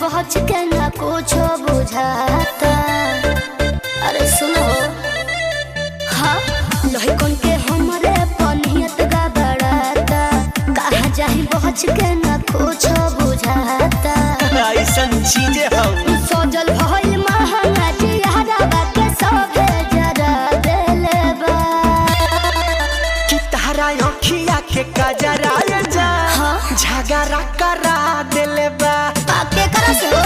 बहच के ना कुछ बुझाता। अरे सुनो हाँ लहकन के हमरे पनियत गबड़ाता। कहाँ जाही बहच के ना कुछ बुझाता। ऐसन चीजें हो सजल भइल महंगा जियारा बाके सभे जरा देले बा। कि तारा अखिया के कजरा जा झगड़ा करा देले बा। आके करा से हो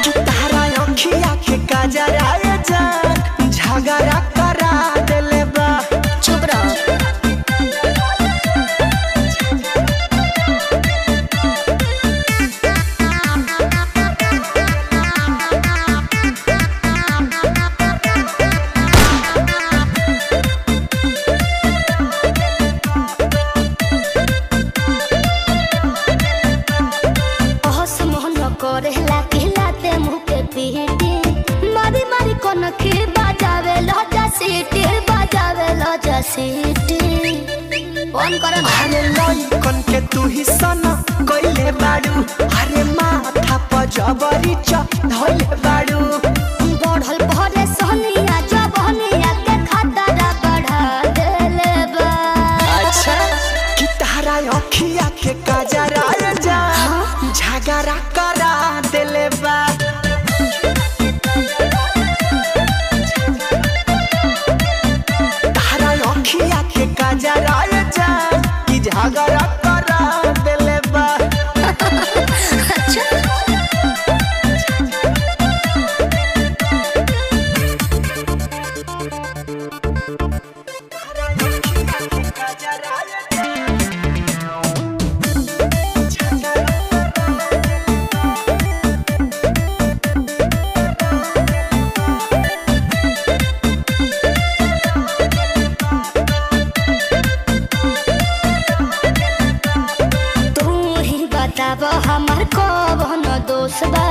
कि तारा अखिया के कजरा जा झगड़ा करा देले बा। चुप रहो। करेला कहलाते मुँह के पीटी मारी मारी कोन के बजावे लजा सीटी बजावे लजा सीटी कौन करन। अरे लइकन के तू ही सना कइले बाड़ू। अरे माथा पर जबरी धइले बाड़ू। बढ़ल भरे सोनिया जबनिया के खतरा बढ़ा देले बा। अच्छा कि तारा अखिया के कजरा जा झगड़ा करा देले बा। तारा अखिया के कजरा जा कि झगड़ा करा देले बा। अच्छा बताब हमार कौन दोष बा।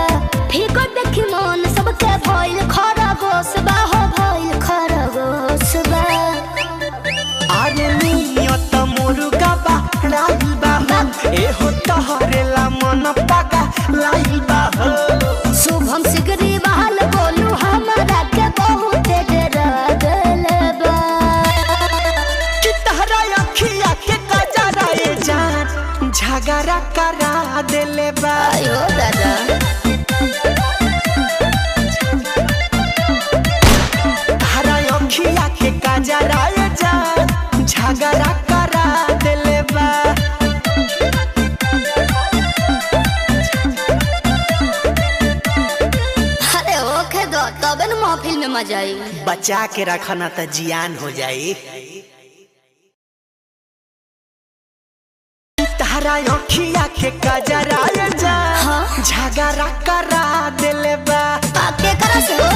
फिकर देखी मन सबके भइल खरगोश बा हो भइल खरगोश बा। अरे नियत मुर्गा बा राई बा एहो तहरेला मन पागा लाई बा। शुभम सिगरी बहाल बोलू हमारा के बहुत डरा देले बा। कि तहरा अखिया के कजरा जान झगड़ा करा देले बा। आयो दादा तहरा अखिया के कजरा जान झगड़ा करा देले बा। अरे ओके दो तबे न महफिल में मजा आई। बचा के रखना तो जियान हो जाई। तारा अखिया के कजरा जा झगड़ा करा देले बा। आके करा से हो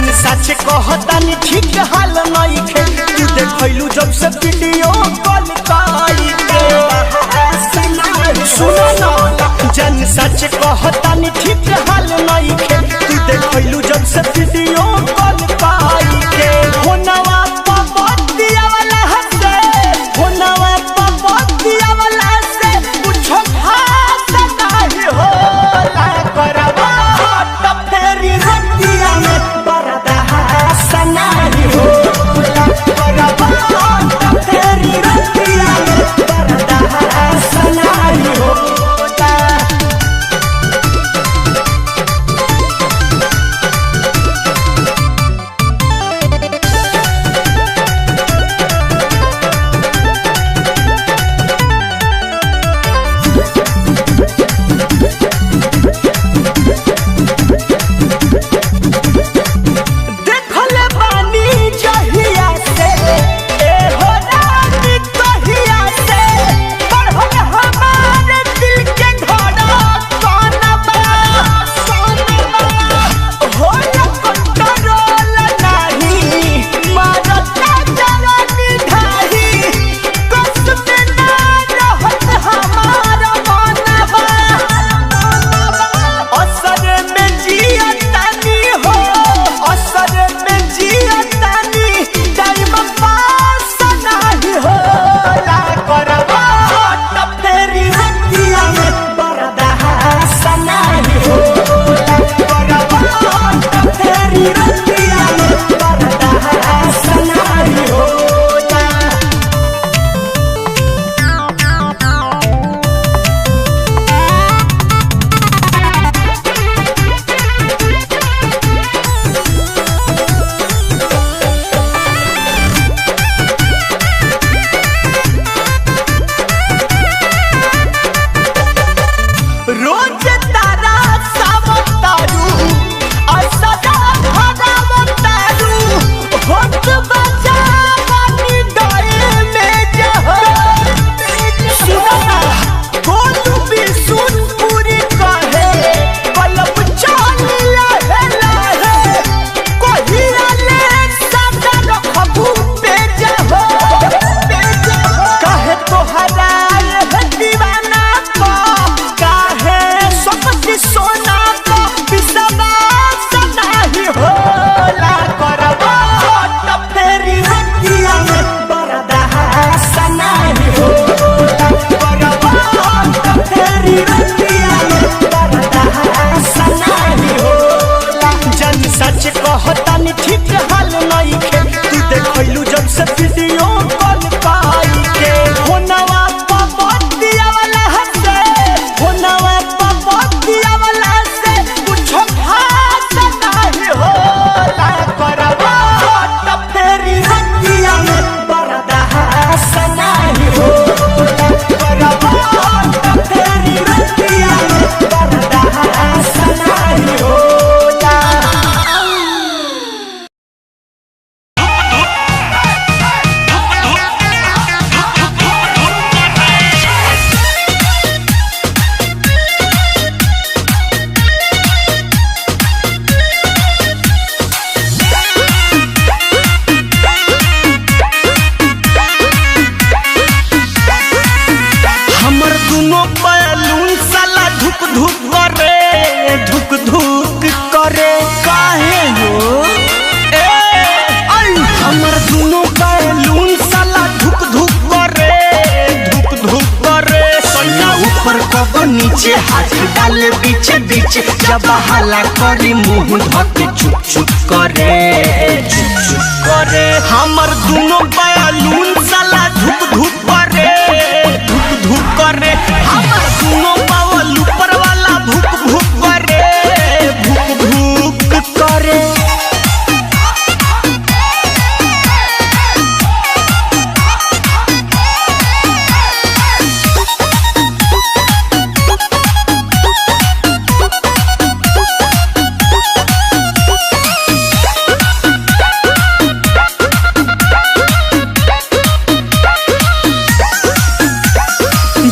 कहतानी ठीक हाल नहीं खे। तू देखलू जब से वीडियो कॉल काई के सुनो ना जन सच कहतानी ठीक हाल नहीं खे। तू देखलू जब से वीडियो कॉल काई के होनवा पपतिया वाला हसे होनवा पपतिया वाला से कुछ खास नहीं होला करवा त फेरी रतिया में बरदा नहीं हो करवा त फेरी कहतानी ठीक हाल नहीं खे तू देखलू जब से वीडियो कॉल पाई के होनवा पबतिया वाला हसे होनवा पबतिया वाला से कुछो खास नहीं होला करवा त फेरी हतिया में बरदा हसना ही होला करवा त फेरी हतिया में बरदा हसना ही होला। हमर दुनो बैलून साला धुक धुक करे काहे हो हमर दुनो बैलून साला धुक धुक करे सैया ऊपर कब नीचे हाथ डाले बीचे बीचे जब हल्ला करी मुंह धके चुप चुप करे हमर दुनो बैलून साला धुक धुक करे हमर दुनो बावल ऊपर वाला भुक भुक करे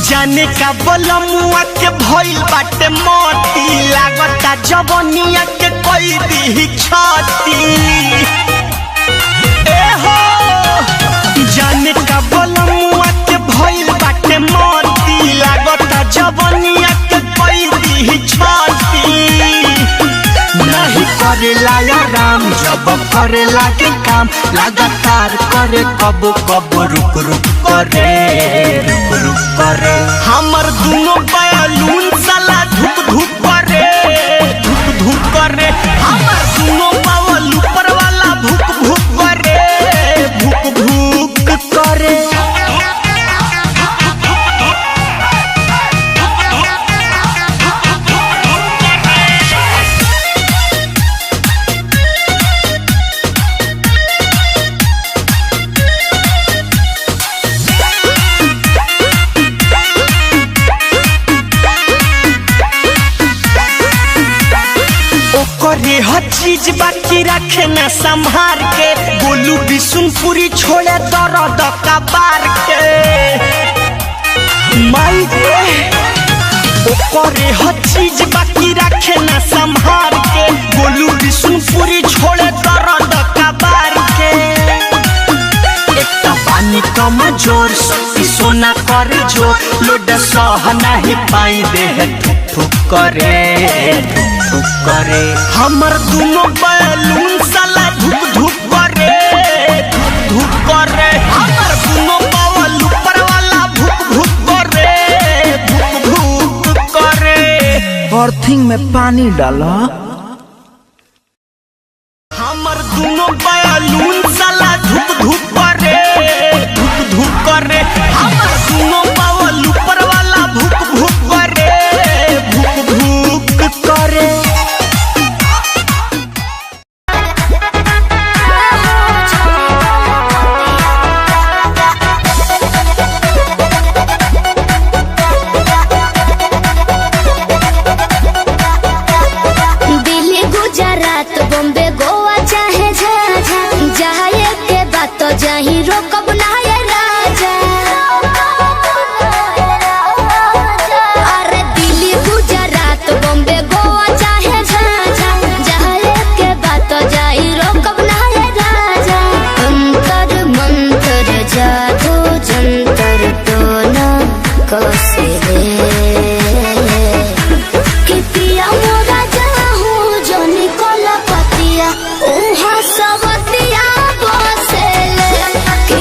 जाने का बलमुआ के भइल बाटे मोती लागता जवनिया के कोई दी छाती ए हो जाने का बलमुआ के भइल बाटे मोती लागता जवनिया के कोई दी छाती नहीं करेला आराम जब करेला के काम लगातार करे कब कब रुक रुक करे हमर दुनो बैलून साला धुक धुक करे हमर दुनो बावल ऊपर वाला भुक भुक करे करे हर चीज बाकी रखे न संभार के बोलू बिशुनपुरी छोड़े दर्द कबार के माई रे करे हर चीज बाकी रखे न संभार के बोलू बिशुनपुरी छोड़े दर्द कबार के एक पानी कम जोर शक्ति सोना करे जो लोड सह नहीं पाई देह ठुक करे हमर दुनो बैलून साला धुक करे हमर दुनो बावल ऊपर वाला भुक करे अर्थिंग में पानी डाला हमर दुनो बैलून साला धुक करे हमर दुनो बावल ऊपर वाला भुक करे दिल्ली गुजरात बॉम्बे गोवा चाहे जाए के बात तो जाही रोकब ना ये राजा अरे दिल्ली गुजरात बॉम्बे गोवा चाहे जाए के बात तो जाही रोकब ना ये राजा अंतर मंतर जादू जंतर तो ना कसे कि पिया मोरा जाहूँ जो निकोला पतिया उहाँ सबतिया बसेले कि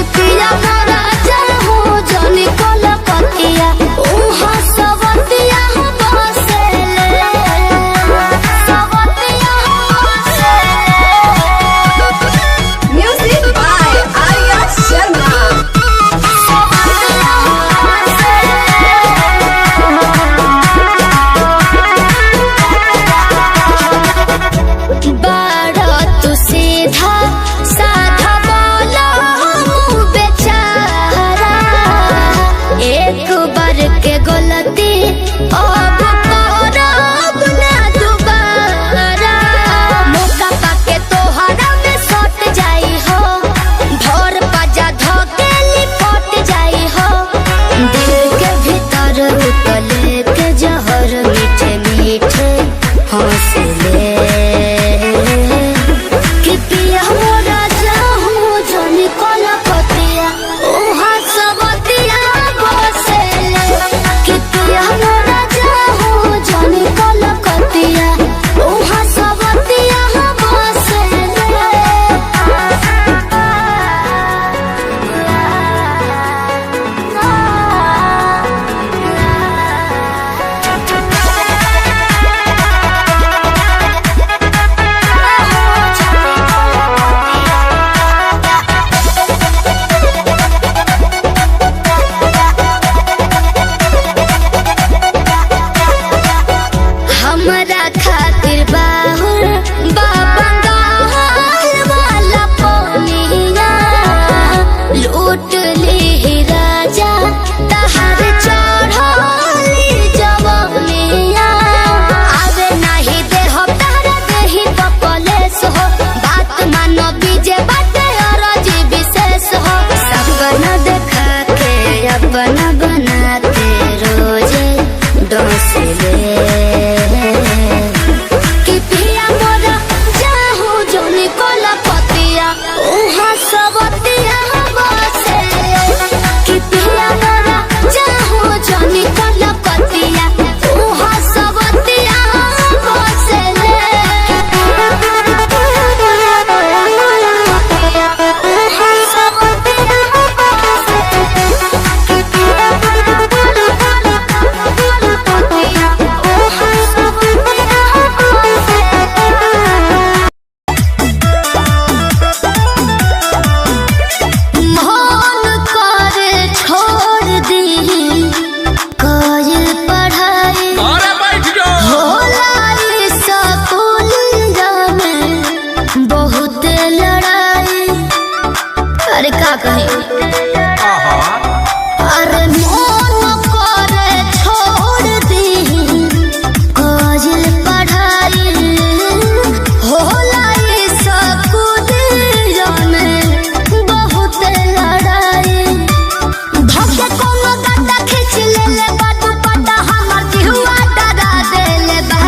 लड़ाई। अरे का कहे अरे मन करे छोड़ दी काजल पढ़ाई होला ये सब में बहुत लड़ाई। धोखे कोनो गड्ढा खींच ले बाटू पटा हमर जिहुआ डरा देले बा।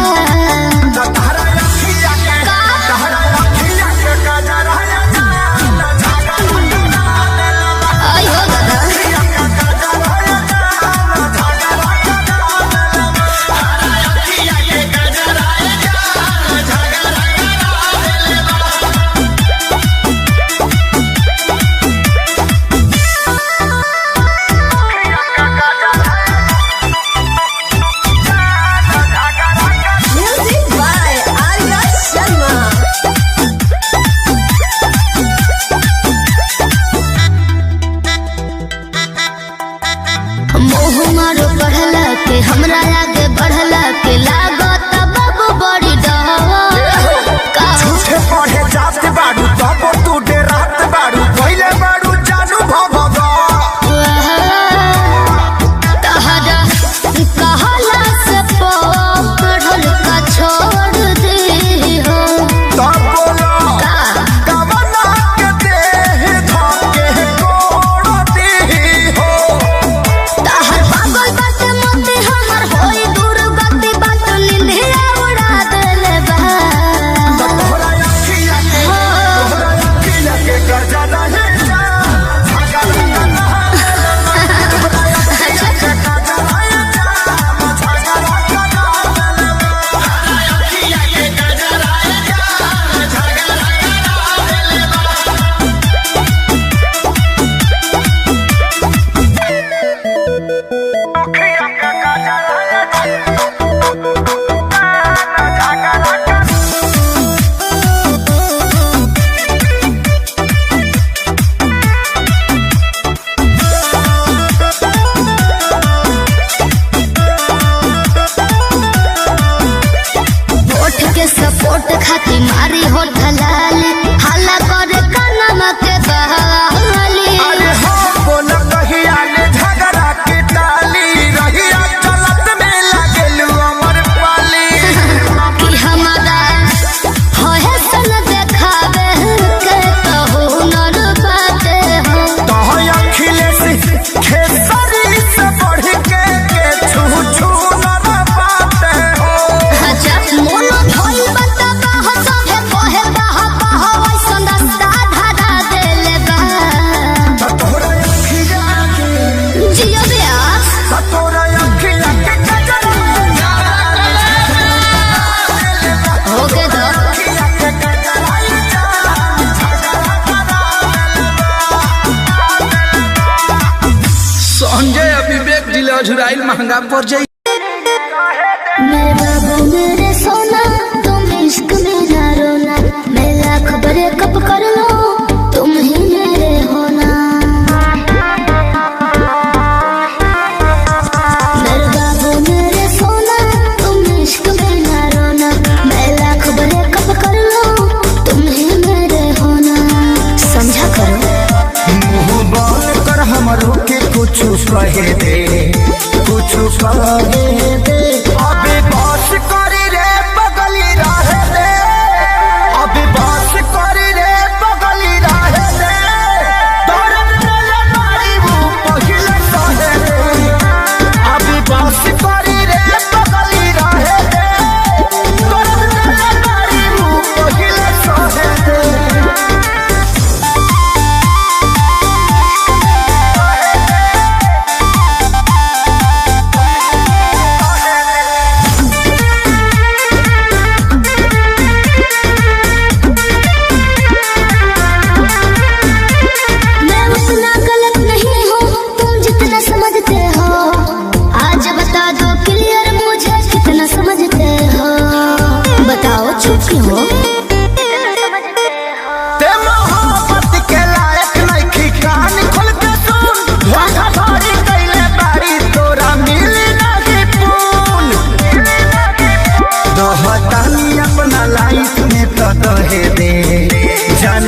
हमरा आगे बढ़ला के लागत बाबू बड़ी डर। झूठे पढ़े जात बाड़ू तब तू डेरात बाड़ू पहले बाड़ू जानू भगवा। तहरा कहला से पढ़ल का छोड़ दी हो तब बोलो कवना के देह धोके कोड़ दी हो। तहर पागल बात मोती हमर होई दूर गति बात निंदिया उड़ा देले बा। तोहरा अखिया के कर्जा नहीं जा सपोर्ट खाती मारी हो ढलाली हल्ला करे कानमा के बहाली। अरे हो बोल कहिया ने झगड़ा के टाली रहिया चलत में लागेलू अमर पाली। कि हमारा होए सन देखावे के तो हुनर बाटे हो। तो अखिलेश खेसारी से बढ़ के छू छू न बाटे हो। अच्छा मोनो धोई बता हो सभे कोहे बाहा बाहा वैसन रास्ता धरा देले बा। तोरा अखिया के जियो ब्यास तोरा अखिया के गजरा होके दो संजय विवेक जिले अझुराइल महंगा पड़ जाई। मेरे बाबू मेरे सोना तुम इश्क में ना रोना। मैं लाख ब्रेकअप कर लो तुम ही मेरे होना। मेरे बाबू मेरे सोना तुम इश्क में ना रोना। मैं लाख ब्रेकअप कर लो तुम ही मेरे होना। समझा करो मुंह बंद कर हमरो के कुछ कहे दे कुछ कहे दे। अबे बस करी रे बगली रहे दे अबे बस करी रे बगली रहे दे। दर्द ले मारी वो पहिले सहे दे अबे बस करी रे बगली रहे दे। दर्द ले मारी वो पहिले सहे दे। मैं उतना गलत नहीं हूँ तुम जितना समझते हो। आज बता दो क्लियर मुझे कितना समझते हो। बताओ चुप क्यों हो? ते मोहब्बत के लायक नइखी कान खोल के सुन। धोखा धड़ी कइले बारी तोरा मिली नाही पून। दहतानी अपना लाइफ में तो दहे दे जान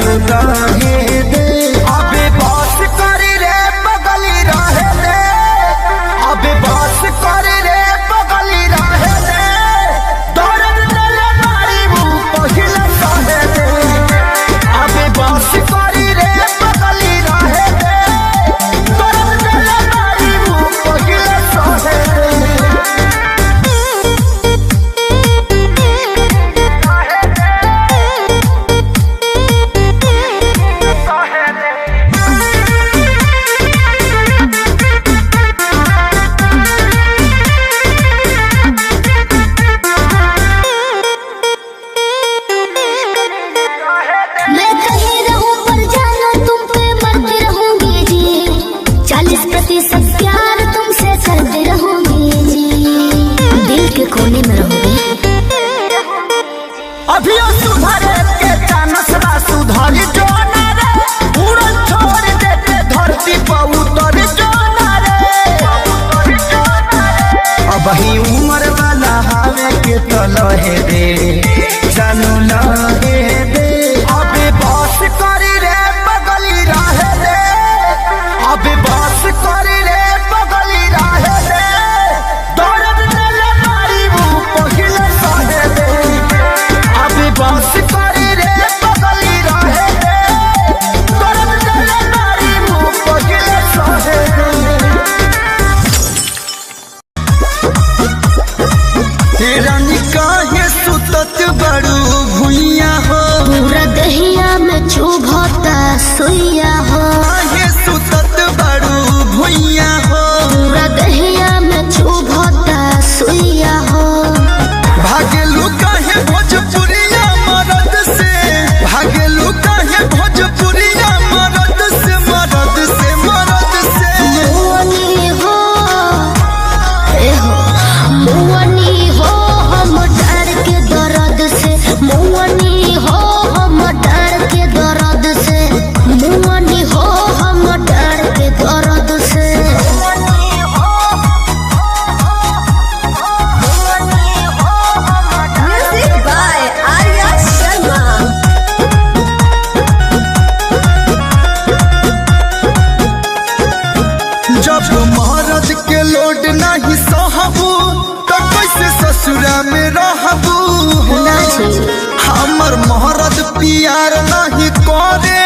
हमर मोहरत प्यार नहीं करे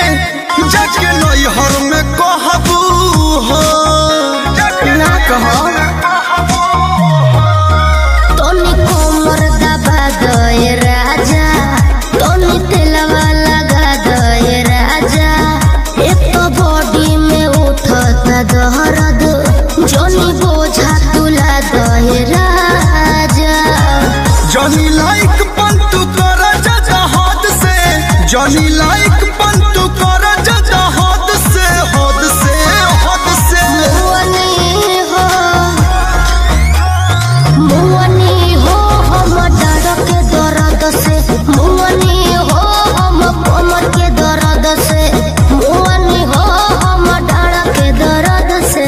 जाके नैहर में कहबू हो ना कहो तोनी कोमर दबा दे राजा तोनी तेलवा लगा दे राजा एक तो बॉडी में उठता दर्द जोनी बोझा तुला दे राजा जॉनी लाइक पंतु कर जा हद से जॉनी लाइक पंतु कर जा हद से हद से हद से मुअनी हो हम डर के दर्द से मुअनी हो हम कमर के दर्द से मुअनी हो हम डर के दर्द से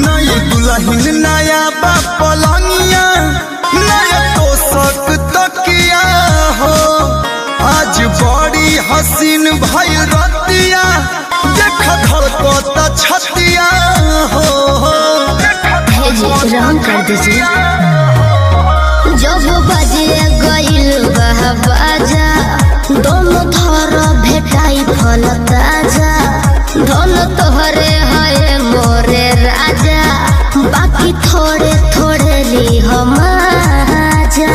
नई दुल्हन नया पलंगिया नया तोशक तकिया हो आज बड़ी हसीन भई रतिया देख धड़कता छतिया हो भेजी रंग कर दीजिए जब बजे गईल बाजा दोनों थर भेटाई फल ताजा धन तोहरे है मोरे राजा बाकी थोड़े थोड़े ली हम आजा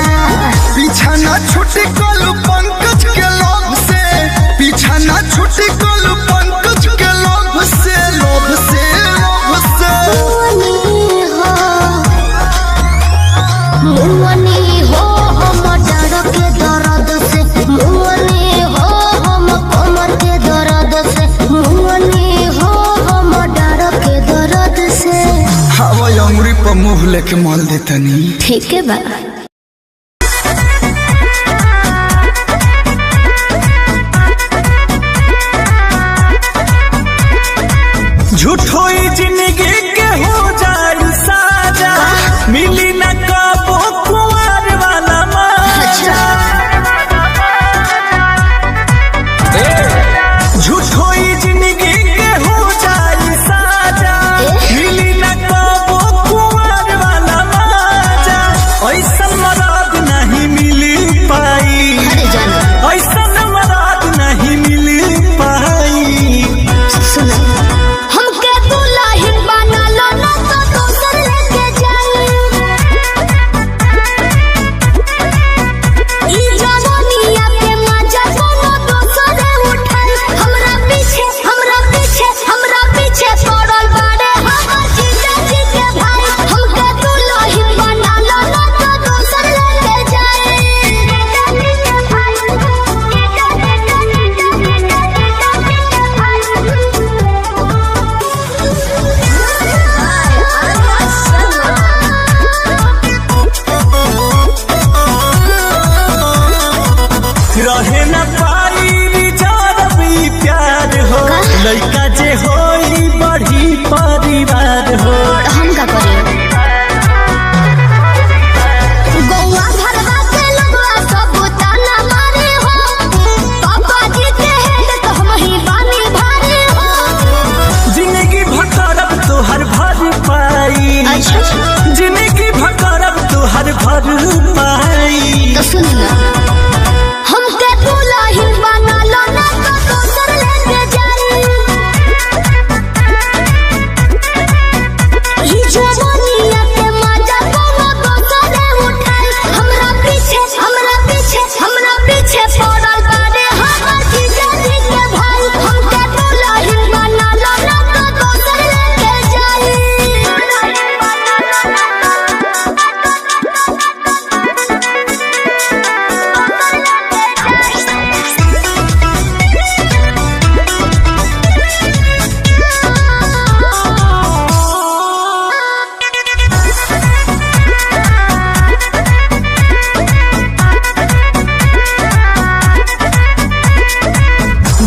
पीछा ना छुटी कल पंकज के लोभ से पीछा ना छुटी कल पंकज के लोभ से लोभ से लोभ से मुअनी हो हम डर के दर्द से मुअनी हो हम कमर के दर्द से मुअनी हो हम डर के दर्द से हवा अंगुरी पर मुंह लेके माल देतनी ठीक है बा झूठो ही जिंदगी के हो जाए साजा मिली न कबो कुंवर वाला मजा झूठो ही जिंदगी के हो जाए साजा मिली न कबो कुंवर वाला मजा ऐसा मराद नहीं मिली पाई अरे जाना ऐसा मराद नहीं मिली पाई सुना हमके दुल्हन बना लो ना तो दोसर लेके जाई ई जवानिया के मजा कोनो दोसर उठाई हमरा पीछे पड़ल बाड़े हमर जीजा जी के भाई हमके दुल्हन बना लो ना तो दोसर लेके रहे न पाई विचार भी प्यार हो लड़का जे होई बड़ी परिवार हो हम का करिए गौवा घरवा के लगवा सब ताना मारे हो पापा जी के हेड तो हम ही बानी भारे हो जिंदगी भकरब तोहर भर पाई जिंदगी भकरब तोहर भर पाई तो सुन ना हमके दुल्हन बना लो ना तो दोसर लेके जाई ई जवानिया के मजा कोनो दोसर उठाई हमरा पीछे पड़ल बाड़े हमर जीजा जी के भाई हमके दुल्हन बना लो ना तो दोसर लेके जाई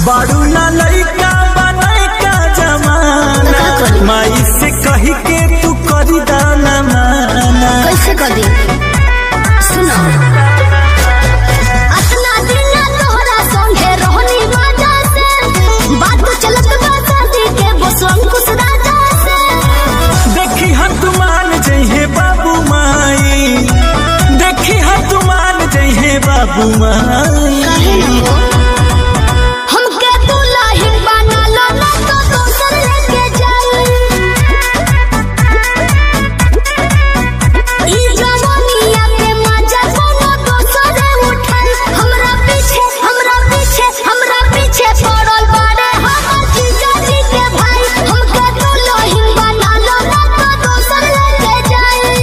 बारू ना लड़का बनाए का जमाना माई से कही के तू करी दाना माना कैसे कर दी सुनो अपना दिल बाबू माई काहे न हो हमके दुल्हन बना लो ना तो दोसर लेके जाई ई जवानिया के मजा कोनो दोसर उठाई हमरा पीछे पड़ल बाड़े हमर जीजा जी के भाई हमके दुल्हन बना लो ना तो दोसर लेके जाई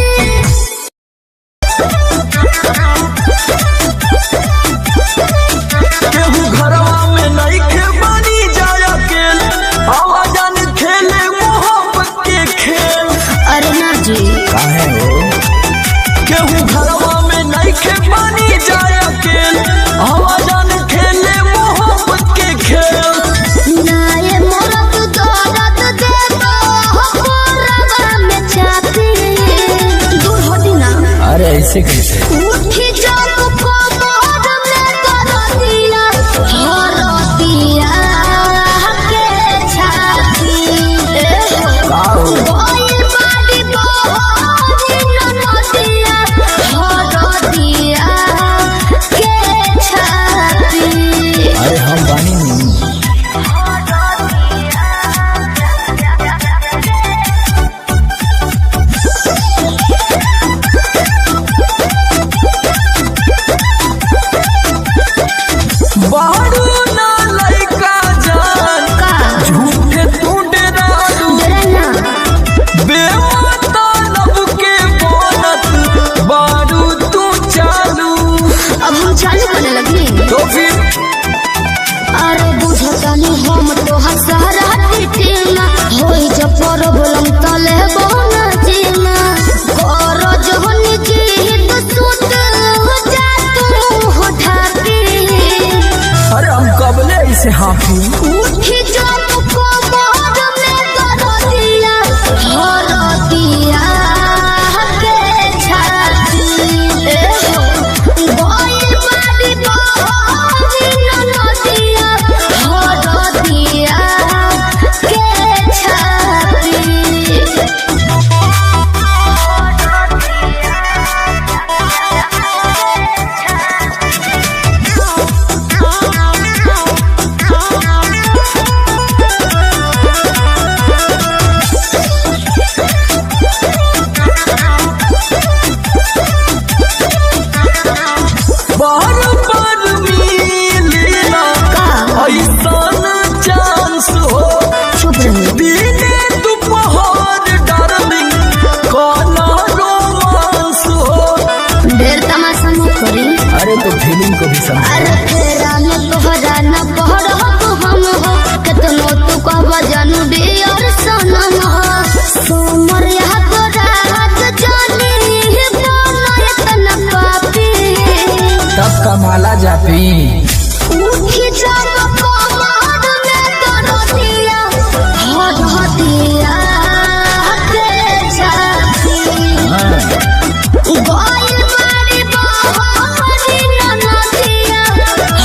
केहू घरवा में नहीं के बनी जाय अकेल आवाजन खेले मोहब्बत के खेल अरे ना जी काहे हो केहू घरवा में नहीं के बनी जाय अकेल आवाजन खेले मोहब्बत के खेल नाये मोरत दौलत दे दो कोरवा में चाहती दूर होती ना अरे ऐसे कैसे उठी जाओ कोमर में करतिया हरतिया के छाती कोई बाड़ी बोरी ननतिया हरतिया के छाती अरे हम बानी नहीं बारू ना लइका जान का झूठे तू डरालू डरना बेमाता लब के बोनत बारू तू चालू अब हम चालू करने लगी तो फिर अरे बुझतानी हम तो हसारा टीना होई जब प्रॉब्लम तले बोना जीना करो जोन की तो सुत जा तू हो ढाकी अरे हम कबले इसे हाफी उठी जो को मोर में करो दिया हर दिया के छाती गोई बाड़ी बोरी ननतिया हर दिया के छाती बार बार मिलेला का ऐसन चांस हो चुप रहो दिने दोपहर डार्लिंग काला रोमांस हो ढेर तमाशा मत करी अरे तो फीलिंग को भी समझ अरे तेरा न तोहरा न पहर हो हम हो कितनो तू कहबा जानू डियर सनम हो सोमर यह तो रात जानी बनायत न पापी तब कमाला जापी उठी जाओ कमर में करो दिया हर दिया के छाती गोई बाड़ी बोरी ननतिया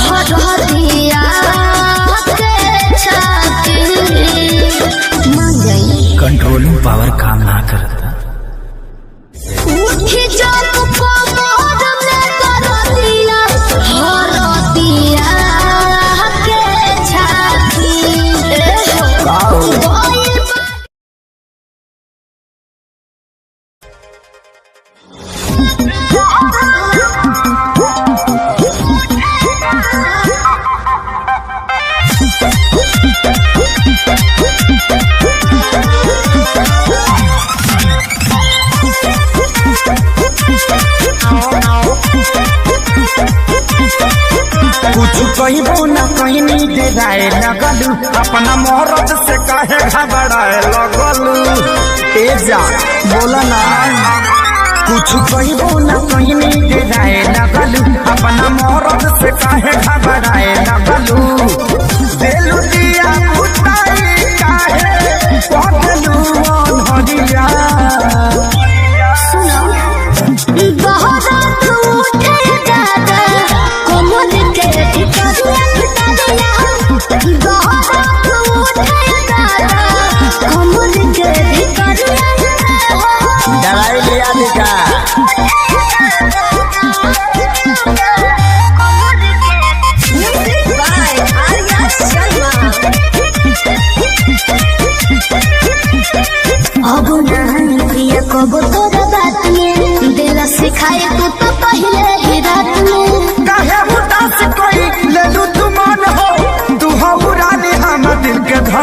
हर दिया के छाती मान गई कंट्रोलिंग पावर काम ना करता उठी जाओ कमर में करो दिया हर दिया के छाती गोई कुछ कहिबो न कहनी डेराए लगलू अपना मोहरत से काहे घबराए लगलू ए जा बोला ना कुछ कहिबो न कहनी डेराए लगलू अपना मोहरत से काहे घबराए लगलू देलू दिया उताई काहे पहलू हरिया सुनो बहुत उठे दादा कोमल के टिकरिया बहुत उठे दादा कोमल के टिकरिया दवाई लिया दिखा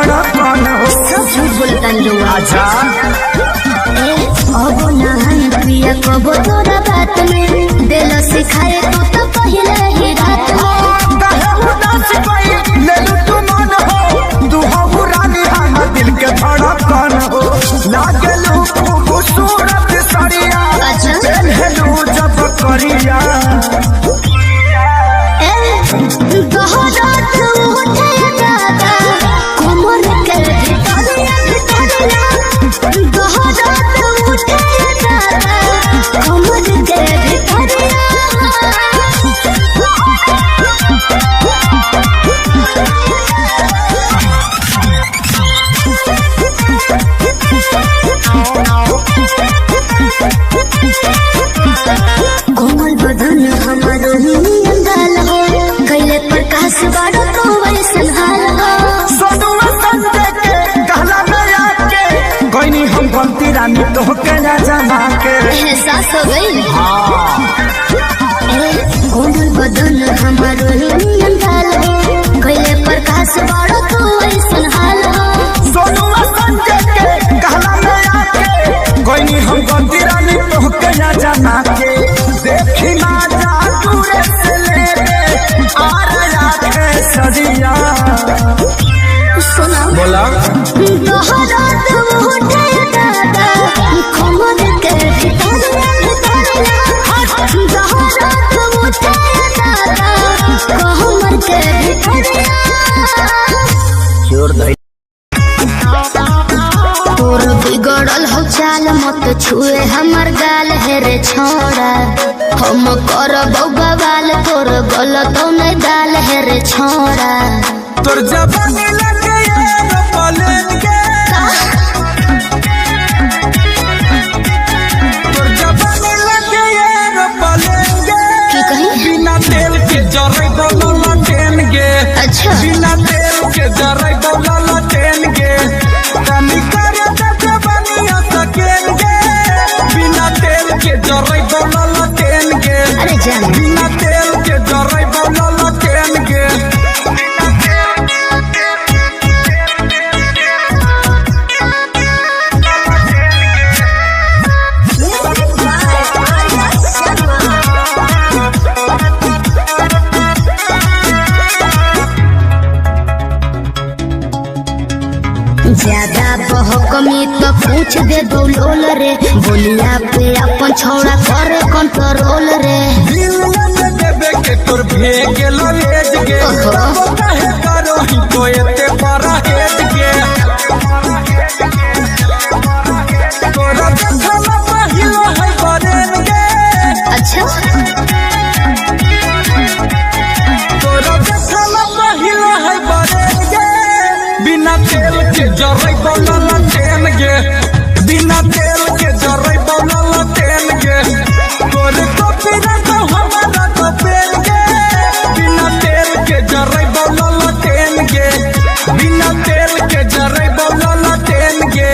धड़कन हो। सब झूठ बोलता लोग। आजा अब नहान पिया कबो तोरा बात में दिल सिखाए तो पहले ही रात में कहे उदास कोई ले लू तू मन हो दुहाऊ रानी हम दिल के धड़कन हो लागलू खूबसूरत सरिया अच्छा। पहनलू जब करिया गहरात उठे दादा कमर के भितरिया गहरात उठे दादा कमर के भितरिया कोमल बदन हमारो अंगाल हो गईले प्रकाश बाड़ो तो वैसन हाल हो सोनुआ संजय के गहला में आके कोई हम गलती रानी तो के ना जमा के एहसास हो गई। कोमल बदन हमारो अंगाल हो गईले प्रकाश बाड़ो तो वैसन हाल हो सोनुआ संजय के गहला में आके कोई हम गलती रानी तो के ना जमा के देखी ना जा दूर से ले आ रहा के सदिया सुना बोला गहरात उठे दादा कमर के भितरिया गहरात उठे दादा कमर के भितरिया तोर बिगड़ल हो चाल मत छुए हमर गाल है रे छोड़ा हम करब बवाल तोर गलत नहीं दाल है रे छोड़ा तोर जवानी लगे यार पलन के तोर जवानी लगे यार पलन के की कही? बिना तेल के जरे बोला टेन गे अच्छा बिना तेल के जरे बोला टेन गे कमी करे जवानी सकेन गे बिना तेल के जरे बोला टेन गे अरे जान बिना तेल के जरे बोला टेन गे ज्यादा बहकमी तो पूछ दे बोलोल रे बोलिया पे अपन छोड़ा करे कंट्रोल रे दिल में देबे के तोर भेगे लेज गे ओहो। काहे करो ही तो एते बड़ा हेज गे तोरा देखला पहिलो है बरेन गे अच्छा तोरा देखला पहिलो है बरेन गे बिना तेल के जरै बोला टेन गे बिना तेल के जरै बोला टेन गे तोरे कॉपी रखो हमारा तो पेन गे बिना तेल के जरै बोला टेन गे बिना तेल के जरै बोला टेन गे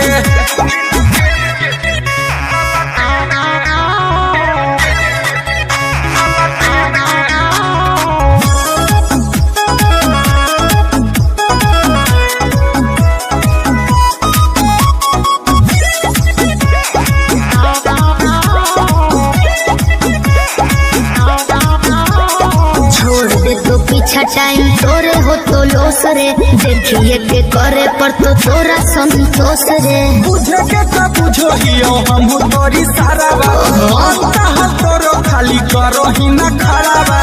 छोड़ दे तो पीछा टाइम तोरे हो तो लोस रे देखिए के करे पर तो तोरा संतोष रे बुझे के तो बुझो हियो हम तोरी सारा बा अंतः तोरो खाली करो ही ना खड़ा बा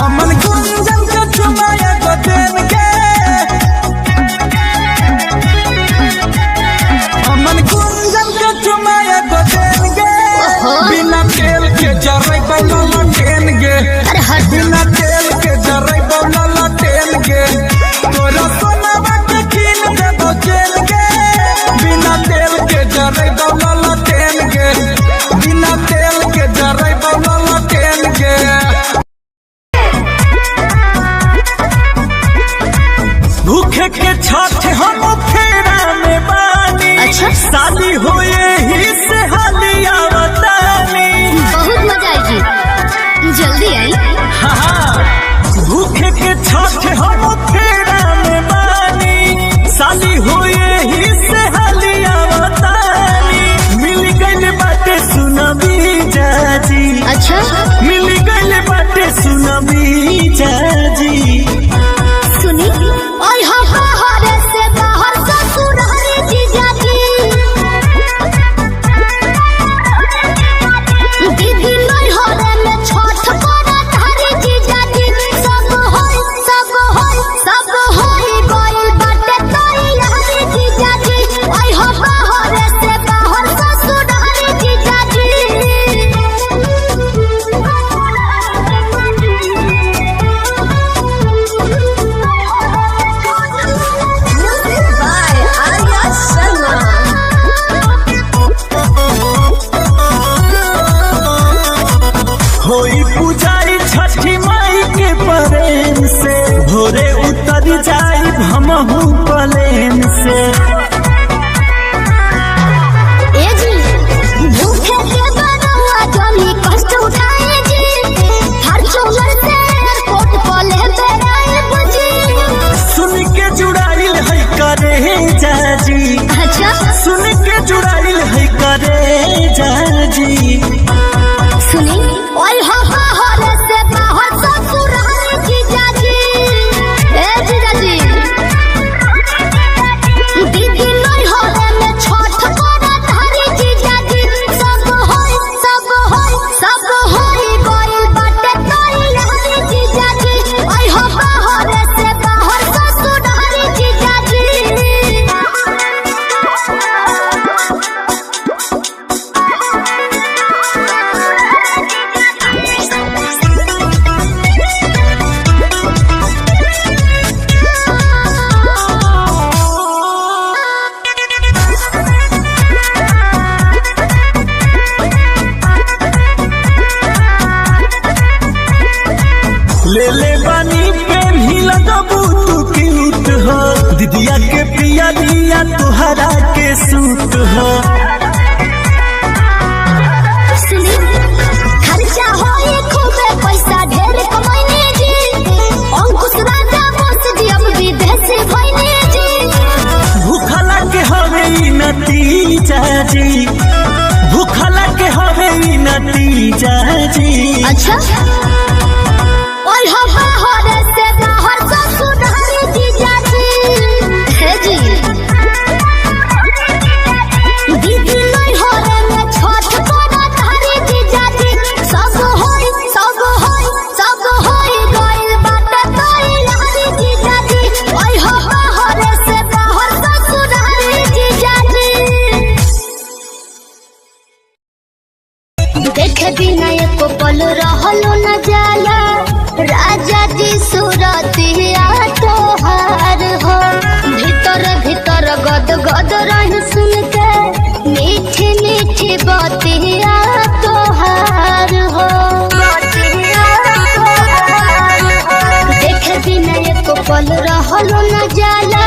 अमन गुंजन के चुमाया को देन के अमन गुंजन के चुमाया को देन के बिना तेल के जरै बोला टेन गे अरे हट बिना तेल के जरै बोला टेन गे तोरा सोनावा के कीन दे बचेन गे बिना तेल के जरै बोला टेन गे बिना तेल के जरै बोला टेन गे भूखे के छठ हम फेरा में बानी अच्छा। शादी हुए ही से हालिया बतानी बहुत मजा आएगी जल्दी आई भूखे के छठ हम हमहू प्लेन से। ए जी भूखे के बरवा जमी कष्ट उठाए जी, हर चोमर से एयरपोर्ट पले बेराए बुझी। सुन के जुड़ाइल है करे जाजी, अच्छा सुन के जुड़ाइल है करे जाजी। सुनी ओए हो बाहर से बाहर ससुराल जीजाजी, ए जीजाजी दीदी नहीं होले में छठ करा धारी जीजाजी। सब होई गइल बाटे तैयारी जीजाजी। ओए हो बाहर से बाहर ससुराल जीजाजी। ले ले बानी पे भी लगबू तू क्यूट हो, दीदिया के पिया दिया तुहरा के सूट हो। सुनी खर्चा होए खूबे पैसा ढेर कमाइने जी, अंकुश राजा बस जी अब विदेश भइने जी। भूखला के हवे ई नतीजा जी, भूखला के हवे ई नतीजा जी। अच्छा ओए हो बाहर से बाहर ससुराल जीजाजी। हे जी दीदी नहीं होले में छठ करा धारी जीजाजी। सब होई गइल बाटे तैयारी जीजाजी। ओए हो बाहर से बाहर ससुराल जीजाजी। देखे बिना एको पल रहलो न जाला, राजा जी सूरतिया तोहार हो। भीतर भीतर गद गद रह सुन के मीठी मीठी बतिया तोहार हो। देखे बिना एको पल रहलो न जाला,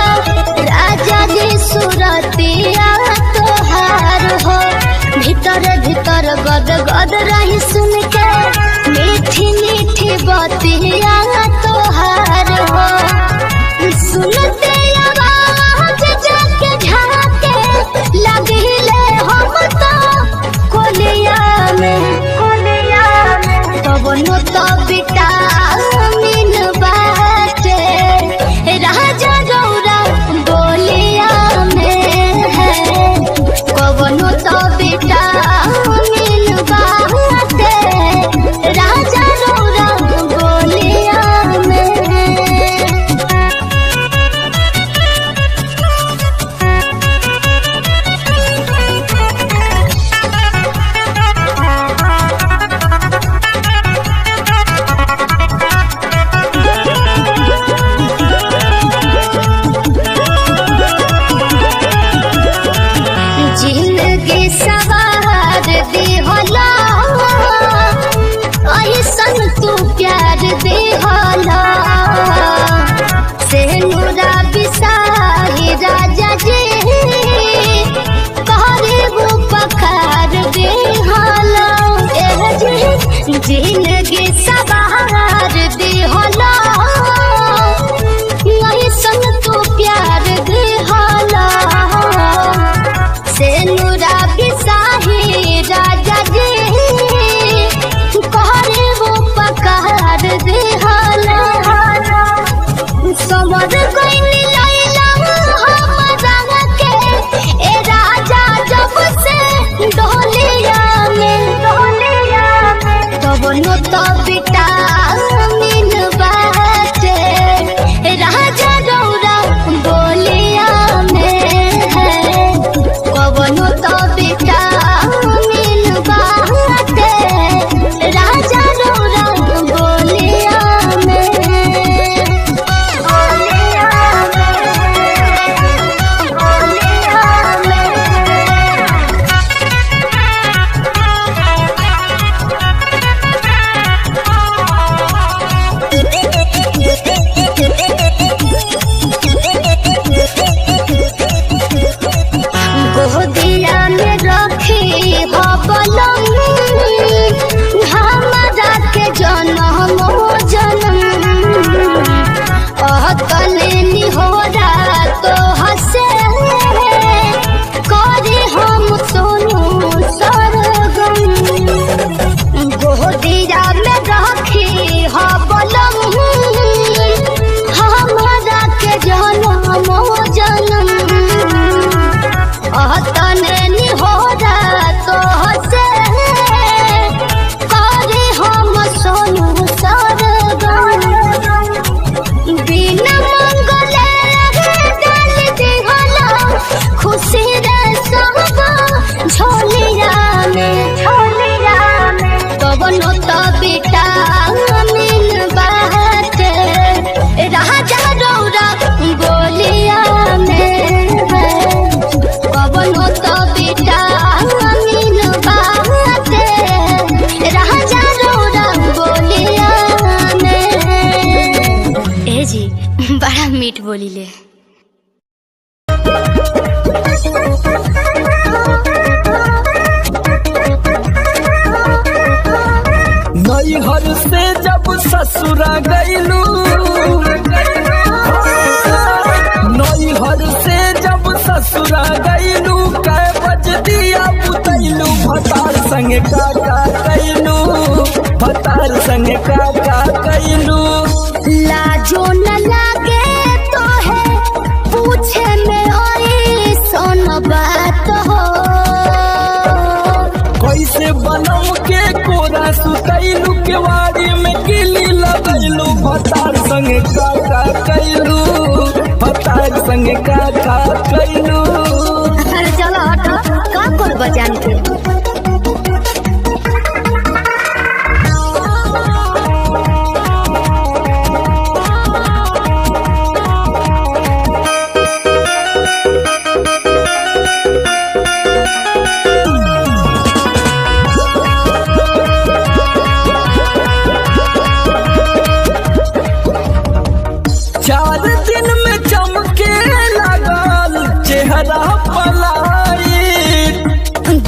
राजा जी सूरतिया तोहार हो। भीतर भीतर गद गद रही सुन के मीठी मीठी बतिया तोहार हो। सुनते आवाज जाके झाके लगिले हम तो कोलिया में कवनो तो विटामिन बाटे राजा गौरा बोलिया में है। कवनो तो विटामिन बाटे राजा गौरा बोलिया में। जिंदगी सवार दिहला ऐसन तू प्यार दिहला, से नूरा बिसाही राजा जी कहरे पखार दिहला। जिंदगी सवार दिहला ऐसन तू प्यार दिहला, से नूरा बिसाही राजा जी कहरे पखार दिहला। समर गइनी लैला हमरा के ए राजा जब से डोलिया में कवनो तो बिटा ए जी बड़ा मीठ बोली ले। नैहर से जब ससुरा गईलू, नैहर से जब ससुरा गईलू, कै बज दिया बुतैलू, भतार संगे काका कैलू, भतार संगे काका कैलू। लाजो न लागे तो है पूछे में ओए सोन बात हो। कैसे बनम के कोरा सुतैलू, केवाड़ी में किली लगैलू, भतार संगे काका कैलू, भतार संगे काका कैलू। अरे चलो हटो का कर बजान के।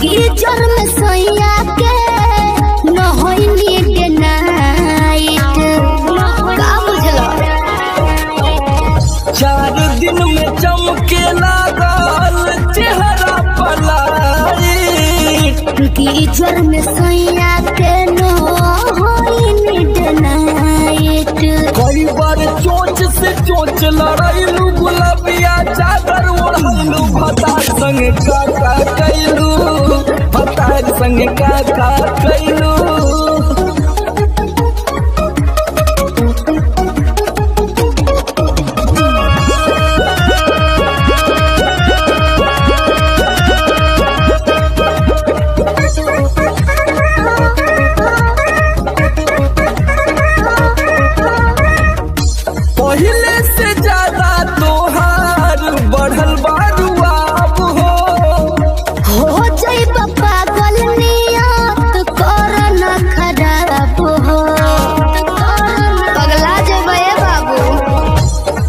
गीजर में सोया के न होई नीड नाइट का बुझलो। 4 दिन में चमके लागल चेहरा पलाई। गीजर में सोया के न होई नीड नाइट। कई बार चोंच से चोंच लड़ाइलू, गुलाबिया चादर ओढ़लू, भतार संगे काका कैलू, भतार संगे काका कैलू। पहले से ज्यादा तोहार बढ़ल बारुआब हो जाई पागल नियत कर न खराब हो। पगला जेबे बाबू।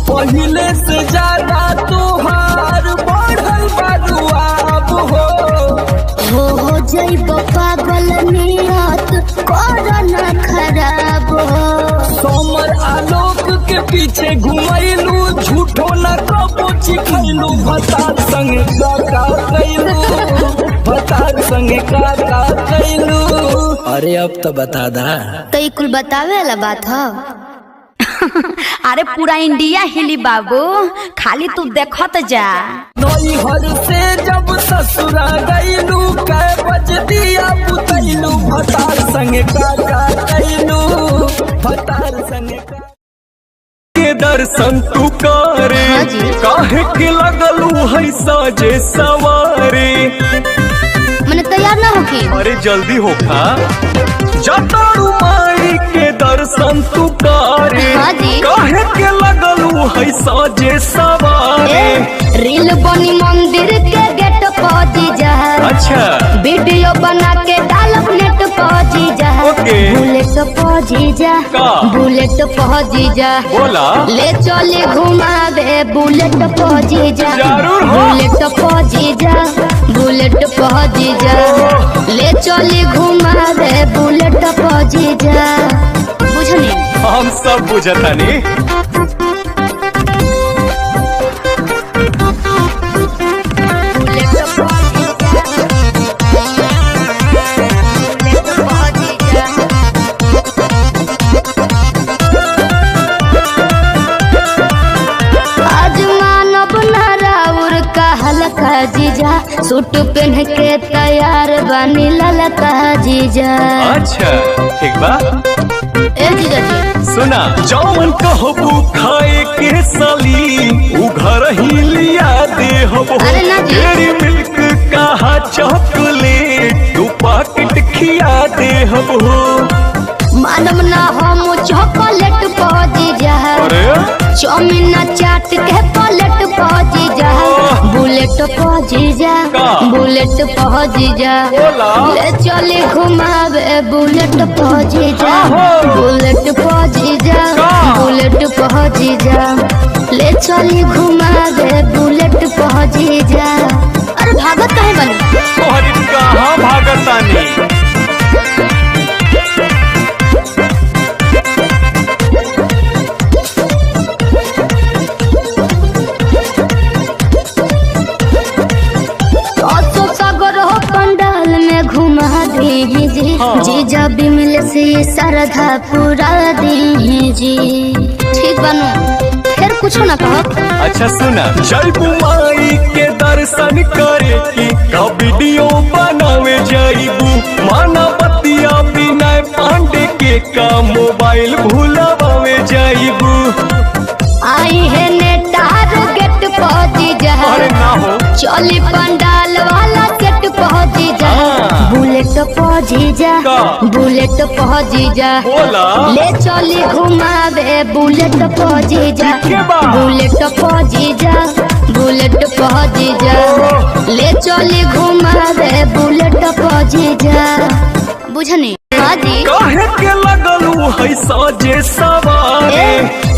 पहले से ज्यादा तोहार बढ़ल बारुआब हो जाई पागल नियत कर न खराब हो। सोमर आलोक के पीछे घुमैलू, झूठो न कबो चिखैलू, भतार संगे काका कैलू, भतार संगे काका कैलू। अरे अब तो बता दा। तो ई कुल बतावे वाला बात हो। अरे पूरा इंडिया हिली बाबू, खाली तू देखत जा। नैहर से जब ससुरा गईलू, कै बज दिया बुतैलू, भतार संगे काका कैलू, भतार संगे के दर्शन तू करे। हाँ जी। काहे के लगलू है साजे सवारे। मैंने तैयार ना होगी। अरे जल्दी होखा, जतारू माई के दर्शन तू करे। हाँ जी। काहे के लगलू है साजे सवारे। रील बनी मंदिर के गेट पहुंची जा। अच्छा। वीडियो बना के डालब नेट पहुंची जा। ओके। बुलेट पहुंची जा। का? बुलेट पहुंची जा। बोला। ले चले घुमावे बुलेट पहुंची जा। जरूर हो। बुलेट पहुंची जा। बुलेट पहुंची जा। ले चले घुमावे बुलेट पहुंची जा। बुझनी? हम सब बुझतानी। जीजा सूट पहन के तैयार बनी ललका जीजा। अच्छा ठीक बा। ए जीजा जी सुना, जौन कहबू खाए के साली, उ घर ही लिया दे हबो। अरे ना जी। डेरी मिल्क कहा चॉकलेट, तू पैकेट खिया दे हबो। मानम ना हम चॉकलेट पहुंची जा। अरे चौमिन चाट के पलट पहुंची जा, बुलेट पहुंची जा, बुलेट पहुंची जा, ले चले घुमावे बुलेट पहुंची जा, बुलेट पहुंची जा, बुलेट पहुंची जा, ले चली घुमावे बुलेट पहुंची जा। अरे भागत काहे बनी? अरे कहाँ भागतानी? पंडाल में घुमा दी जी, जीजा बिमल से श्रद्धा पूरा दी जी। ठीक बनू, फिर कुछ ना कहो। अच्छा सुना, जय बुआई के दर्शन करे की का वीडियो बनावे जाइबू, माना बतिया विनय पांडे के का मोबाइल भूलावे जाइबू। आई है नेटारो गेट पहुंची जा, अरे ना हो चली पंडाल वाला सेट पहुंची जा, बुलेट पहुंची जा, बुलेट पहुंची जा, ले चली घुमावे बुलेट पहुंची जा, बुलेट पहुंची जा, बुलेट पहुंची जा, ले चली घुमावे बुलेट पहुंची जा। बुझनी हाँ जी। काहे के लगलू है साजे सवारे,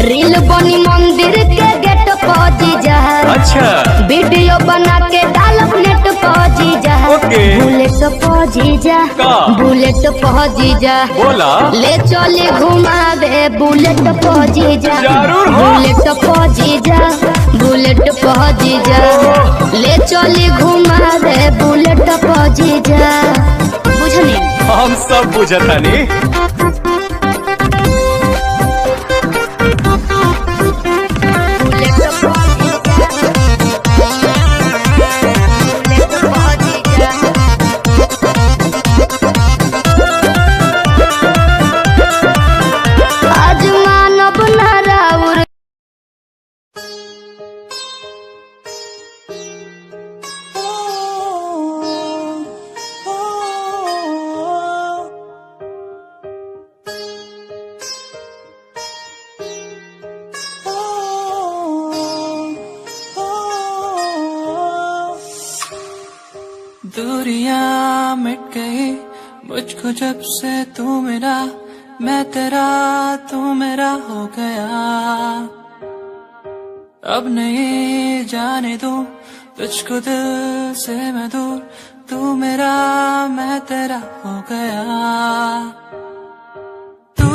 रील बनी मंदिर के गेट पहुंची जा, अच्छा वीडियो बना के डालब नेट पहुंची जा, बुलेट पहुंची जा, बुलेट पहुंची जा, ले चले घुमावे बुलेट पहुंची जा, बुलेट पहुंची जा, बुलेट पहुंची जा, ले चले घुमावे बुलेट पहुंची जा। बुझनी हम सब बुझतानी। दूरियां मिट गई मुझको जब से तू मेरा, मैं तेरा तू मेरा हो गया। अब नहीं जाने दूं तुझको दिल से मैं दूर, तू मेरा मैं तेरा हो गया। तू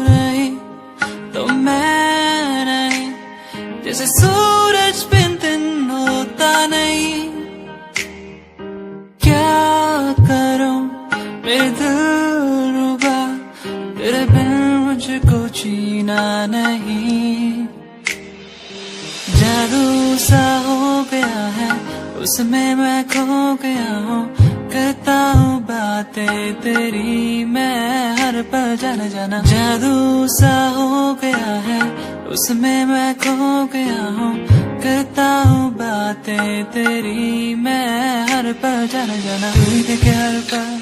नहीं तो मैं नहीं, जैसे सूरज बिन दिन होता नहीं। मेरे दिल रुबा तेरे बिन मुझको जीना नहीं। जादू सा हो गया है उसमें मैं खो गया हूँ, करता हूँ बातें तेरी मैं हर पल जाना जाना। जादू सा हो गया है उसमें मैं खो गया हूँ, करता हूँ बातें तेरी मैं हर पल जाना जाना। तू ही देखे हर पल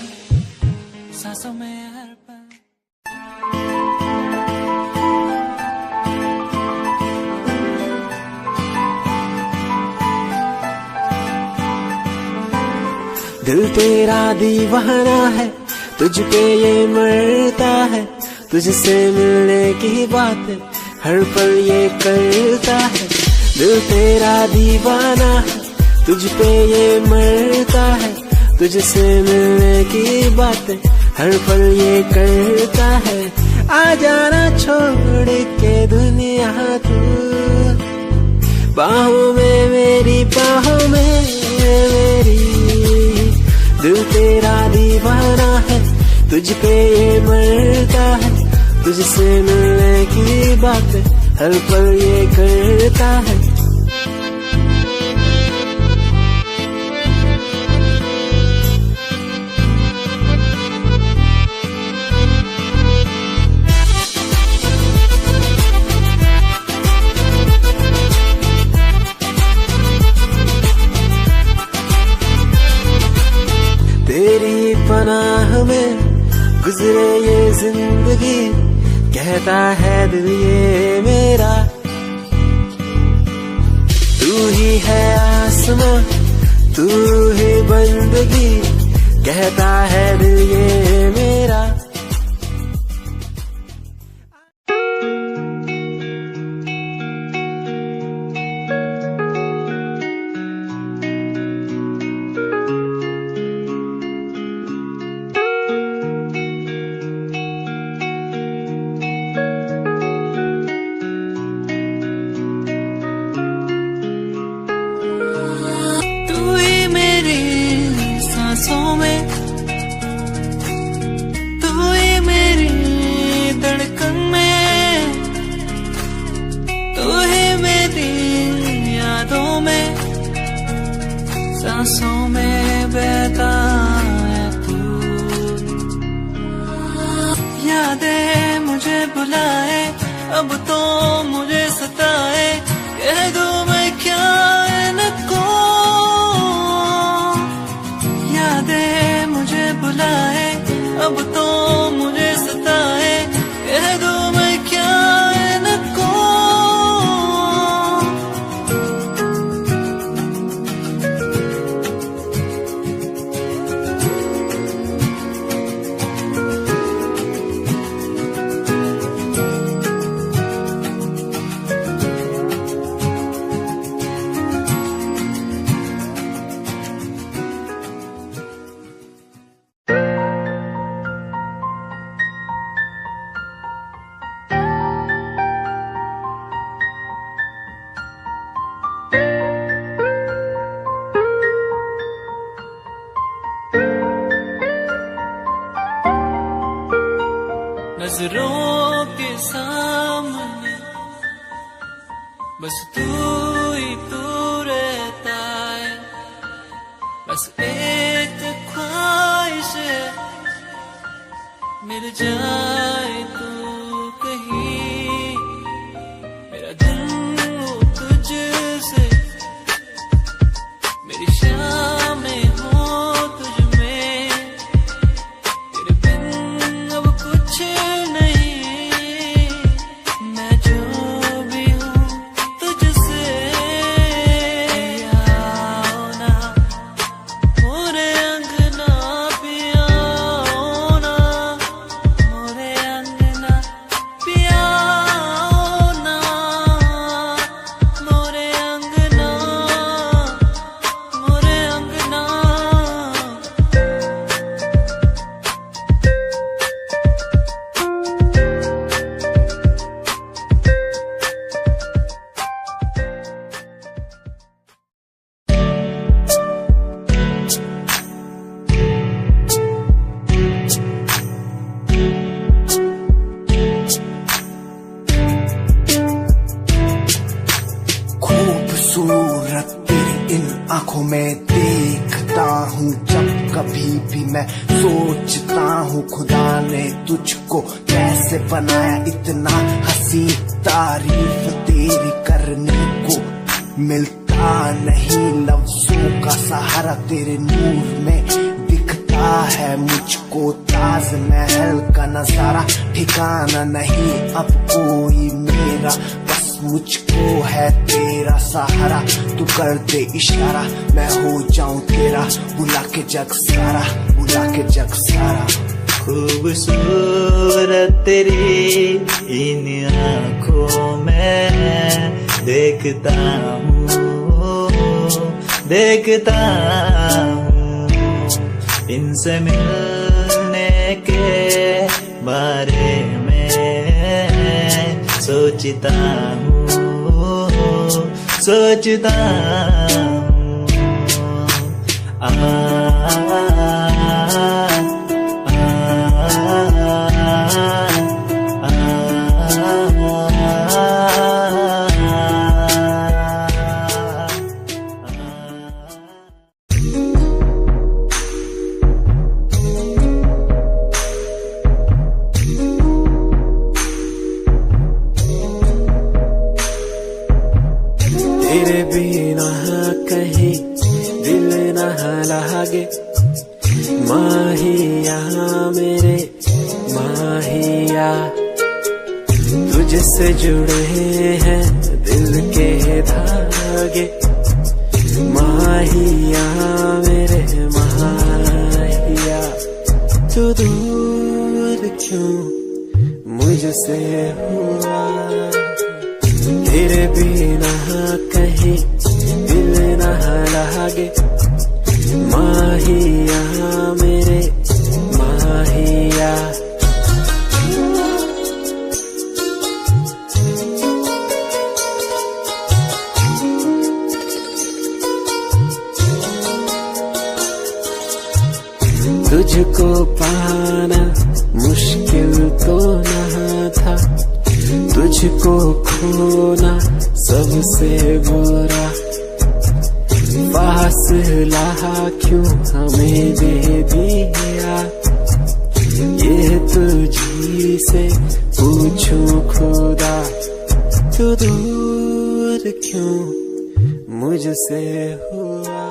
सांसों में हर पल। दिल तेरा दीवाना है, तुझ पे ये मरता है, तुझसे मिलने की बात हर पल ये करता है। दिल तेरा दीवाना है, तुझ पे ये मरता है, तुझसे मिलने की बात हर पल ये करता है। आ जाना छोड़ के दुनिया तू, बाहों में मेरी बाहों में मेरी। दिल तेरा दीवाना है, तुझ पे ये मरता है, तुझसे मिलने की बात हर पल ये करता है। तेरी पनाह में गुजरे ये जिंदगी, कह कहता है दिल ये मेरा, तू ही है आसमां, तू ही बंदगी, कहता है दिल ये मेरा। सांसों में तू ही मेरी धड़कन में, तू ही मेरी यादों में, सांसों में बहता है तू। यादें मुझे बुलाए, अब तो मुझे सताए, कह दूं मैं क्या इनको। मुझे बुलाए, अब तो मुझे सताए, कह दूं मैं क्या इनको। नजरों के सामने बस तू ही तू रहता है, बस एक ख्वाहिश है मिल जाए तू कहीं, मेरा दिल हो तुझसे, मेरी शामें हो तुझ में, तेरे बिन अब कुछ आंखों में देखता हूँ जब कभी भी मैं सोचता हूँ खुदा ने तुझको कैसे बनाया इतना हंसी, तारीफ तेरी करने को मिलता नहीं लफ्जों का सहारा, तेरे नूर में दिखता है मुझको ताजमहल का नजारा, ठिकाना नहीं अब कोई मेरा, बस मुझको है तेरा सहारा, तू कर दे इशारा मैं हो जाऊं तेरा, बुला के जग सारा, बुला के जग सारा। खूबसूरत तेरी इन आँखों में देखता हूँ, देखता हूँ, इनसे मिलने के बारे में सोचता हूँ, सोचता हूँ। तेरे बिना कहीं दिल न लागे, माहिया मेरे माहिया, मुझसे जुड़े हैं दिल के धागे, माहिया मेरे माहिया। तू दूर क्यों मुझसे हुआ, तेरे बिना कहीं दिल न लागे, माहिया मेरे माहिया। तुझको पाना मुश्किल तो न था, तुझको खोना सबसे बुरा। फासला क्यों हमें दे दिया, ये तुझी से पूछूं खुदा। तू दूर क्यों मुझसे हुआ।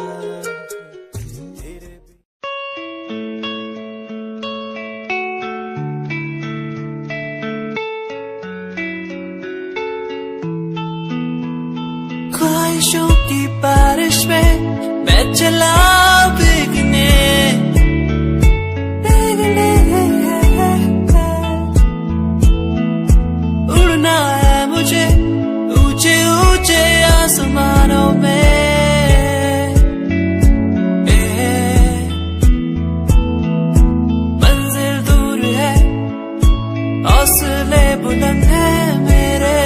ख्वाहिशों की बारिश में मैं चला भीगने, उड़ना है मुझे ऊंचे ऊंचे आसमानों में। मंजिल दूर है, हौसले बुलंद है मेरे।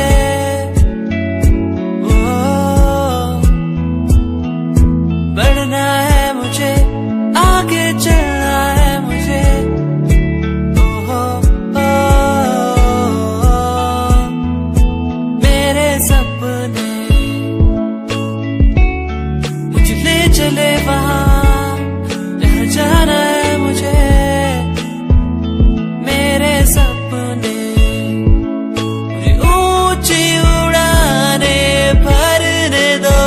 बढ़ना है मुझे, आगे चलना है मुझे। मेरे सपने मुझे ले चले वहाँ जहाँ जाना है मुझे। मेरे सपने मुझे ऊंची उड़ाने भरने दो।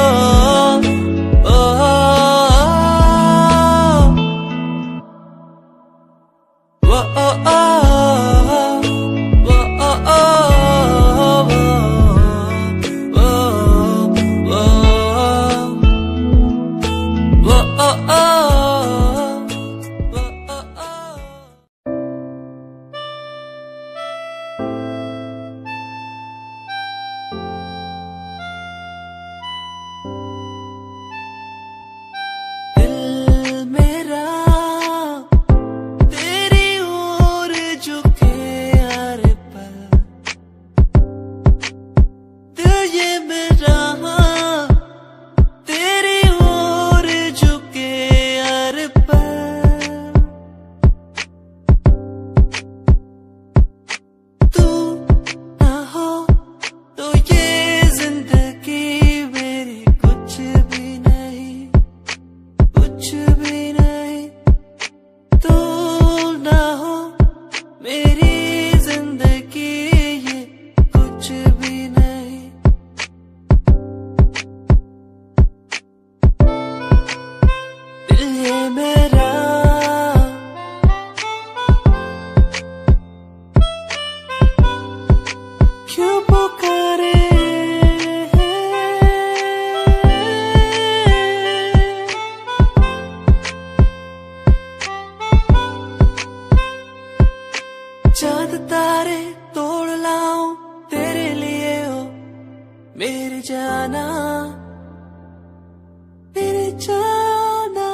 चांद तारे तोड़ लाऊं तेरे लिए हो मेरी जाना, मेरी जाना।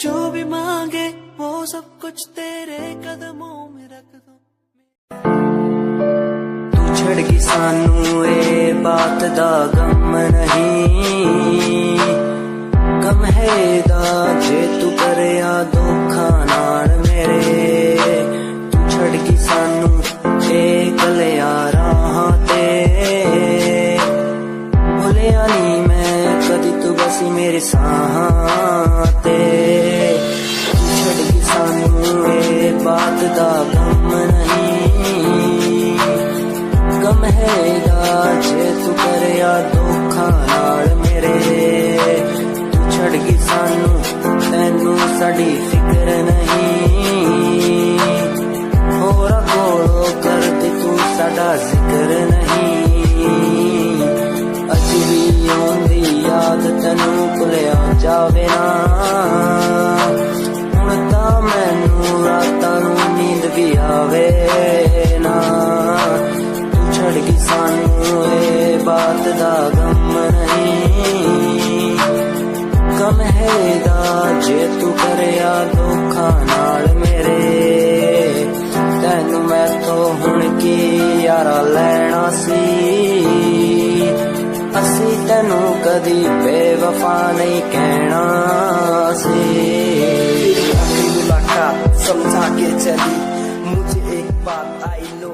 जो भी मांगे वो सब कुछ तेरे कदमों में रख दो। तू छड़गी सानू ए बात दा गम नहीं, गम है दा जे तू करे आ धोखा नाल मेरे। छड़गी सानू ए गलिया राहां ते, भुलिया नी मैं कदी तू बसी मेरे साहां ते। छड़गी सानू ए बात दा गम नहीं, गम है जे तू करे आ धोखा नाल मेरे। तू छड़गी सानू तैनू साडी फिक्र नहीं, होरा कोलो करते तू साडा जिक्र फिकर नहीं अज भी आउंदी याद तैनू भुलिया जावे ना हुण तां मैनू रातां नू नींद भी आवे ना तू छड़ गई सानू ए बात दा गम नहीं गम हैगा जे तू करिया धोखा नाल मेरे तैनू मैं तो हुण की यारा लैना सी असी तैनू कदी बेवफा नहीं कहना सी आखिरी मुलाकात समझा के चली मुझे एक बात आई नो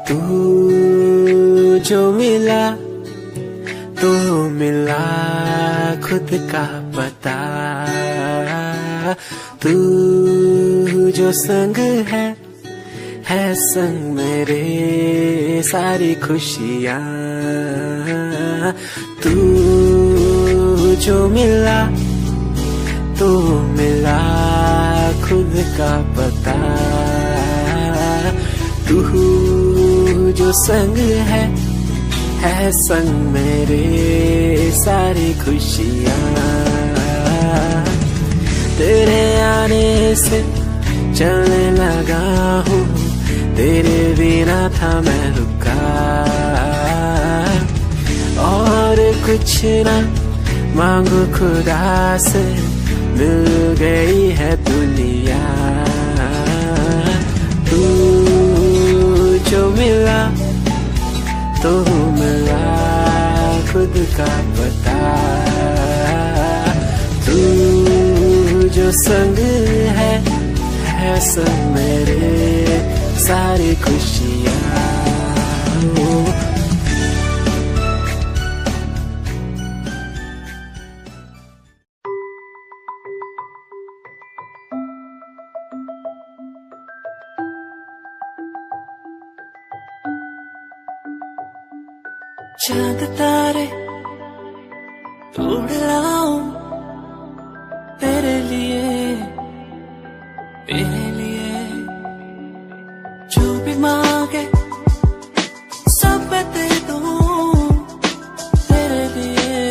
तू जो मिला तो मिला खुद का पता तू जो संग है संग मेरे सारी खुशियाँ तू जो मिला तो मिला खुद का पता तू जो संग है संग मेरे सारी खुशियाँ तेरे आने से चलने लगा हूँ तेरे बिना था मैं रुका और कुछ ना मांगो खुदा से मिल गई है दुनिया तू जो मिला तो मिला खुद का पता तू जो संग है संग मेरे सारी खुशियाँ चांद तारे तोड़ लाऊं तेरे लिए जो भी मांगे सब मैं दे दूं तेरे लिए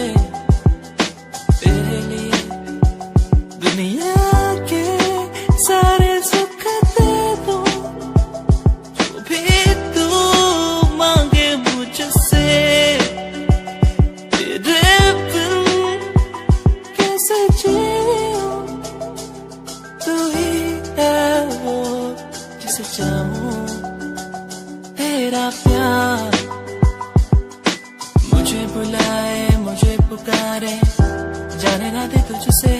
दुनिया के सारे सुख दे दूं जो भी तू मांगे मुझसे तेरे बिन कैसे जीऊं तू ही है वो जिसे चाहूं तेरा प्यार मुझे बुलाए मुझे पुकारे जाने ना दे तुझसे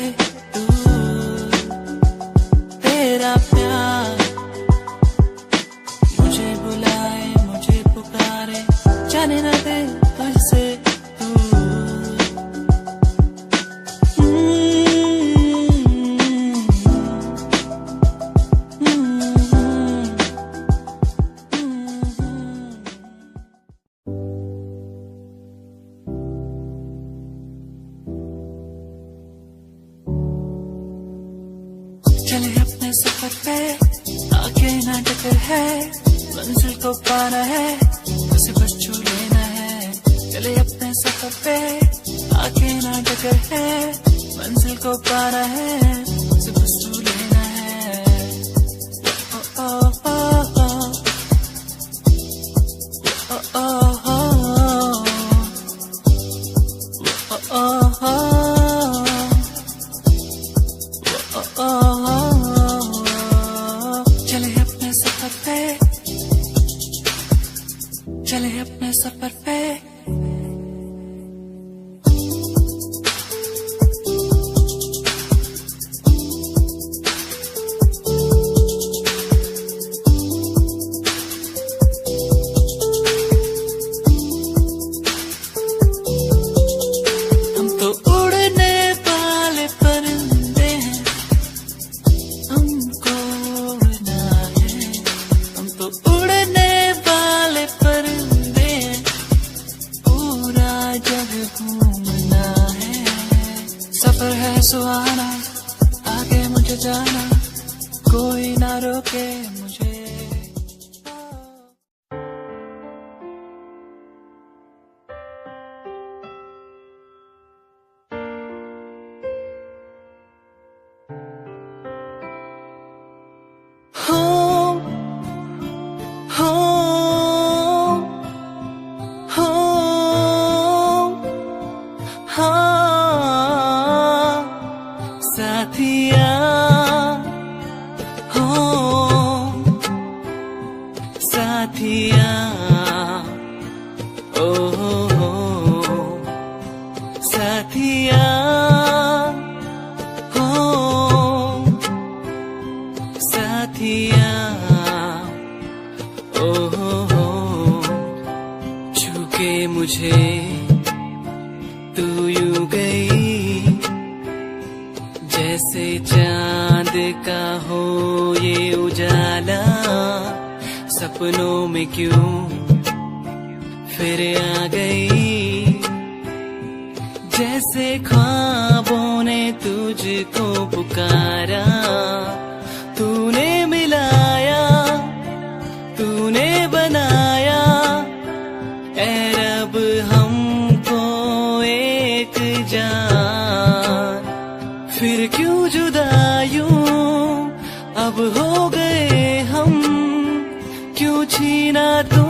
दूर तेरा प्यार मुझे बुलाए मुझे पुकारे जाने ना दे तुझसे चले अपने सफर पे आगे ना टकर है मंजिल को पाना है उसे बस छू लेना है चले अपने सफर पे आगे ना टकर है मंजिल को पाना है उसे बस छू लेना है ओ ओ ओ ओ ओ ओ ओ चले अपने सफर पे जाना, कोई ना रोके मुझे। साथिया हो, साथिया ओ हो, साथिया हो, साथिया ओ हो, छू के मुझे तू यूं गई जैसे चांद का हो ये उजाला, सपनों में क्यों फिर आ गई, जैसे ख्वाबों ने तुझको पुकारा, तूने मिलाया, तूने बनाया ऐ रब हमको एक जान, फिर क्यों जुदा यूं अब हो गए हम, क्यों छीना तू